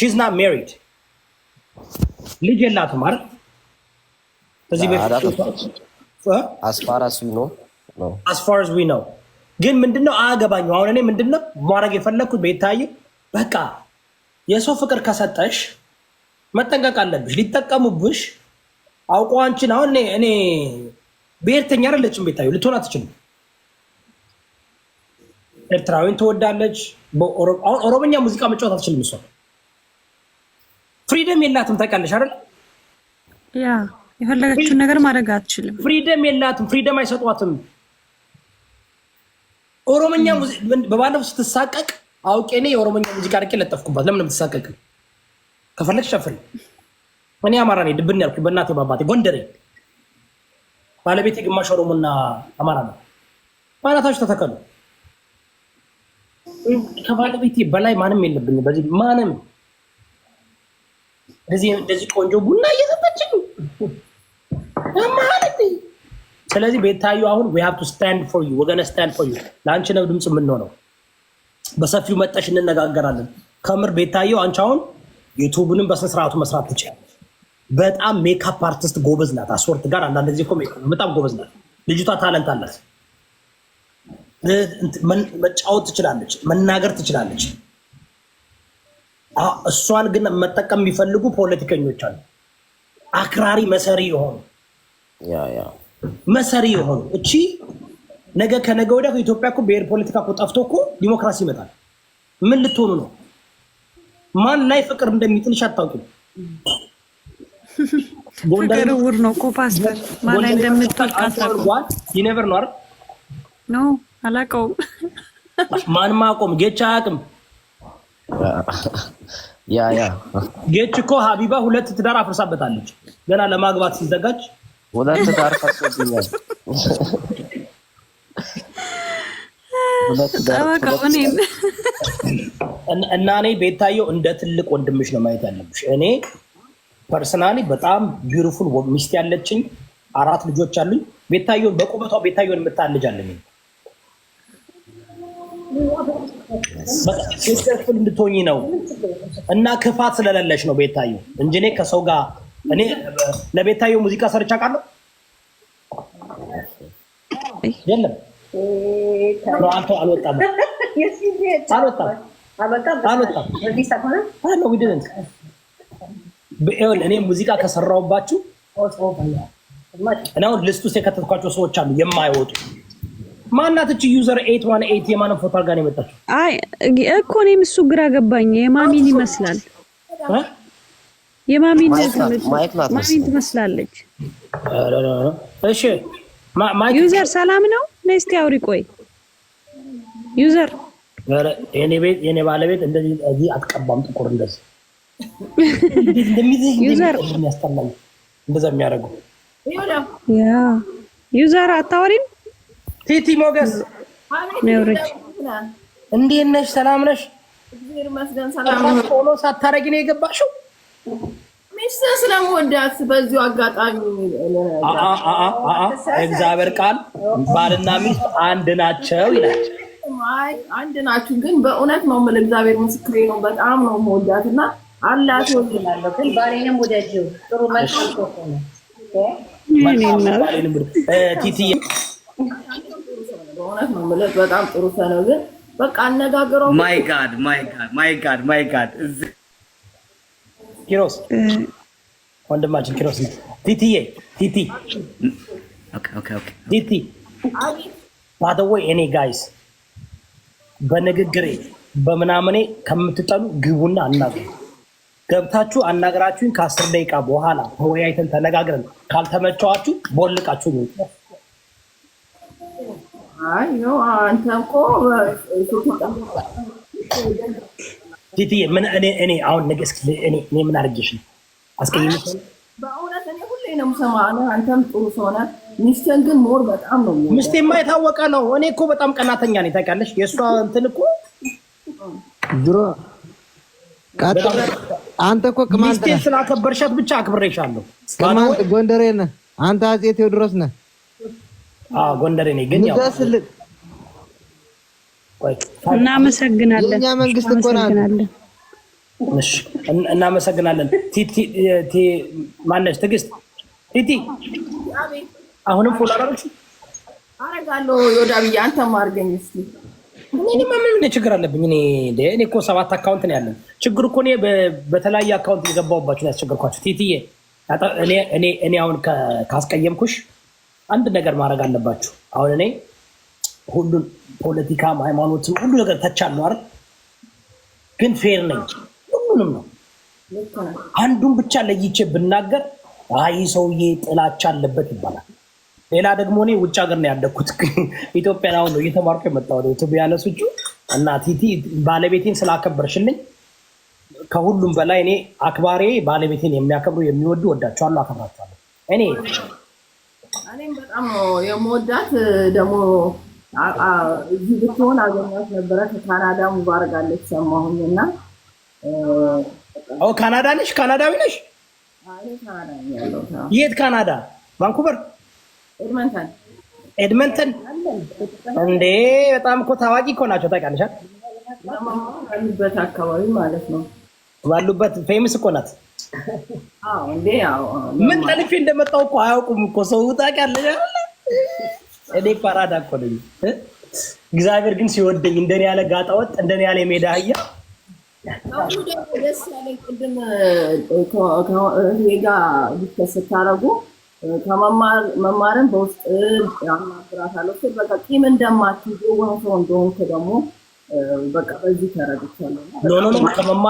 she's not married ልጅ የላትም አይደል በዚህ as far as we know no as far as we know ግን ምንድነው አገባኝ አሁን እኔ ምንድነው ማድረግ የፈለኩት ቤታዬ በቃ የሰው ፍቅር ከሰጠሽ መጠንቀቅ አለብሽ ሊጠቀሙብሽ አውቆ አንቺን አሁን እኔ ብሔርተኛ አይደለችም ቤታዬ ልትሆን አትችልም ኤርትራዊን ትወዳለች አሁን ኦሮምኛ ሙዚቃ መጫወት አትችልም እሷ ፍሪደም የላትም ታውቃለሽ አይደል ያ የፈለገችውን ነገር ማድረግ አትችልም ፍሪደም የላትም ፍሪደም አይሰጧትም ኦሮምኛ በባለፈው ስትሳቀቅ አውቄ እኔ የኦሮምኛ ሙዚቃ አርቄ ለጠፍኩባት ለምን የምትሳቀቅ ከፈለግሽ ሸፍሪ እኔ አማራ ነኝ ድብን ያልኩኝ በእናቴ ባባቴ ጎንደሬ ባለቤቴ ግማሽ ኦሮሞና አማራ ነው ባላታችሁ ተተከሉ ከባለቤቴ በላይ ማንም የለብኝም በዚህ ማንም እንደዚህ ቆንጆ ቡና እየሰጠችኝ ማለት ስለዚህ ቤታዩ አሁን we have to stand for you we're going to stand for you ለአንቺ ነው ድምጽ የምንሆነው በሰፊው መጣሽ እንነጋገራለን ከምር ቤታዩ አንቺ አሁን ዩቲዩብንም በስነ ስርዓቱ መስራት ትችላለሽ በጣም ሜካፕ አርቲስት ጎበዝ ናት አስወርት ጋር አንዳንድ ጊዜ እኮ በጣም ጎበዝ ናት ልጅቷ ታለንት አላት መጫወት ትችላለች መናገር ትችላለች እሷን ግን መጠቀም የሚፈልጉ ፖለቲከኞች አሉ አክራሪ መሰሪ የሆኑ መሰሪ የሆኑ እቺ ነገ ከነገ ወዲያ ኢትዮጵያ እኮ ብሔር ፖለቲካ እኮ ጠፍቶ እኮ ዲሞክራሲ ይመጣል ምን ልትሆኑ ነው ማን ላይ ፍቅር እንደሚጥልሽ አታውቂም ፍቅር ውር ነው እኮ ፓስተር ማን ላይ እንደምትጥል አታውቂም ይነቨር ነው አይደል ኖ አላውቀውም ማን ማቆም ጌቻ አያውቅም ያ ጌች እኮ ሀቢባ ሁለት ትዳር አፍርሳበታለች ገና ለማግባት ሲዘጋጅ ሁለት ትዳር ፈርሶብኛል እና እኔ ቤታየው እንደ ትልቅ ወንድምሽ ነው ማየት ያለብሽ እኔ ፐርሰናሊ በጣም ቢዩቲፉል ሚስት ያለችኝ 4 ልጆች አሉኝ ቤታየው በቁመቷ ቤታየውን የምታልጃለኝ ሰክሰስፉል እንድትሆኚ ነው እና ክፋት ስለሌለሽ ነው ቤታዩ እንጂ እኔ ከሰው ጋር እኔ ለቤታዩ ሙዚቃ ሰርቻ አውቃለሁ የለም አንተ አልወጣም እኔ ሙዚቃ ከሰራሁባችሁ እና ልስቱ ውስጥ የከተትኳቸው ሰዎች አሉ የማይወጡ ማናት እቺ ዩዘር 818 የማን ፎቶ አድርጋ ነው የመጣችው? አይ እኮ እኔም እሱ ግራ ገባኝ። የማሚን ይመስላል የማሚን ትመስላለች። እሺ ዩዘር ሰላም ነው? ነስቲ አውሪ ቆይ ዩዘር የኔ ባለቤት እንደዚህ እዚህ አትቀባም ጥቁር እንደዚህ ዩዘር የሚያስጠላኝ እንደዛ የሚያደርገው ያ ዩዘር አታወሪም? ቲቲ ሞገስ ነውርጅ እንዴት ነሽ? ሰላም ነሽ? እግዚአብሔር ይመስገን ሰላም ነው። ፎሎ ሳታረጊ ነው የገባሽው? ሚስት ስለምወዳት በዚሁ አጋጣሚ እግዚአብሔር ቃል ባልና ሚስት አንድ ናቸው ይላል። አይ አንድ ናችሁ፣ ግን በእውነት ነው የምልህ እግዚአብሔር ምስክሬ ነው። በጣም ነው የምወዳትና አላት ይላል። ግን ባሌንም ወዳጅው ጥሩ መልካም ሰው ነው። ቲቲ በእውነት ነው የምልህ በጣም ጥሩ ሰው ነው። ግን በቃ አነጋገረው ማይ ጋድ ኪሮስ ወንድማችን ኪሮስ ቲቲ ባደወይ እኔ ጋይስ በንግግሬ በምናምኔ ከምትጠሉ ግቡና አናግሩ። ገብታችሁ አናገራችሁኝ ከ10 ደቂቃ በኋላ ተወያይተን ተነጋግረን ካልተመቻችሁ ቦልቃችሁ ነው። አይ ነው አንተ እኮ ቲቲ ምን እኔ አሁን ነገ እስኪ እኔ ምን አድርጌሽ ነው አስቀይምሽ? በእውነት እኔ ሁሌ ነው የምሰማው። አንተም ጥሩ ሰው ነህ። ሚስቴን ግን ሞር በጣም ነው ሚስቴማ የታወቀ ነው። እኔ እኮ በጣም ቀናተኛ ነኝ ታውቂያለሽ። የእሷ እንትን እኮ ድሮ አንተ እኮ ቅማንት ሚስቴን ስላከበርሻት ብቻ አክብሬሻለሁ። ቅማንት ጎንደሬ ነህ አንተ። አፄ ቴዎድሮስ ነህ። ጎንደሬ ነኝ ግን ያው እናመሰግናለን። የኛ መንግስት እኮ ናት። እሺ እናመሰግናለን። ቲቲ ማነሽ? ትዕግስት ቲቲ አሁንም ፎሎ አደረግሽ? አረጋለሁ ዮዳብዬ፣ አንተም አድርገኝ እስኪ። ምን ችግር አለብኝ? እኔ እኮ 7 አካውንት ነው ያለን። ችግር እኮ እኔ በተለያየ አካውንት የገባሁባችሁ ነው ያስቸገርኳችሁ። ቲቲዬ እኔ አሁን ካስቀየምኩሽ አንድ ነገር ማድረግ አለባችሁ። አሁን እኔ ሁሉን ፖለቲካም ሃይማኖትም ሁሉ ነገር ተቻለሁ አይደል? ግን ፌር ነኝ፣ ሁሉንም ነው። አንዱን ብቻ ለይቼ ብናገር አይ ሰውዬ ጥላቻ አለበት ይባላል። ሌላ ደግሞ እኔ ውጭ ሀገር ነው ያደግኩት። ኢትዮጵያን አሁን ነው እየተማርኩ የመጣሁት ኢትዮጵያኖቹ እና ቲቲ ባለቤቴን ስላከበርሽልኝ ከሁሉም በላይ እኔ አክባሪ ባለቤቴን የሚያከብሩ የሚወዱ ወዳቸዋለሁ፣ አከብራቸዋለሁ። እኔም በጣም ነው የምወዳት። ደግሞ እዚህ ብትሆን አገኛት ነበረ። ከካናዳ ሙባረክ አለች ሰማሁኝ እና ካናዳ ነሽ? ካናዳዊ ነሽ? የት ካናዳ? ቫንኩቨር? ኤድመንተን እንዴ! በጣም እኮ ታዋቂ እኮ ናቸው። ታውቂያለሽ? ባሉበት አካባቢ ማለት ነው። ባሉበት ፌመስ እኮ ናት። ምን ጠልፌ እንደመጣሁ እኮ አያውቁም እኮ ሰው። ታውቂያለሽ? እኔ ፓራዳ እኮ ነኝ። እግዚአብሔር ግን ሲወደኝ እንደኔ ያለ ጋጣ ወጥ እንደኔ ያለ ሜዳ አህያ ደስ ያለኝ ቅድም ጋ ዲስከስ ስታደርጉ ከመማርን በውስጥ አናግራታለሁ ስል በቃ ቂም እንደማትይዙ ሰው እንደሆንክ ደግሞ በቃ በዚህ ተረድቻለሁ። ኖ ከመማር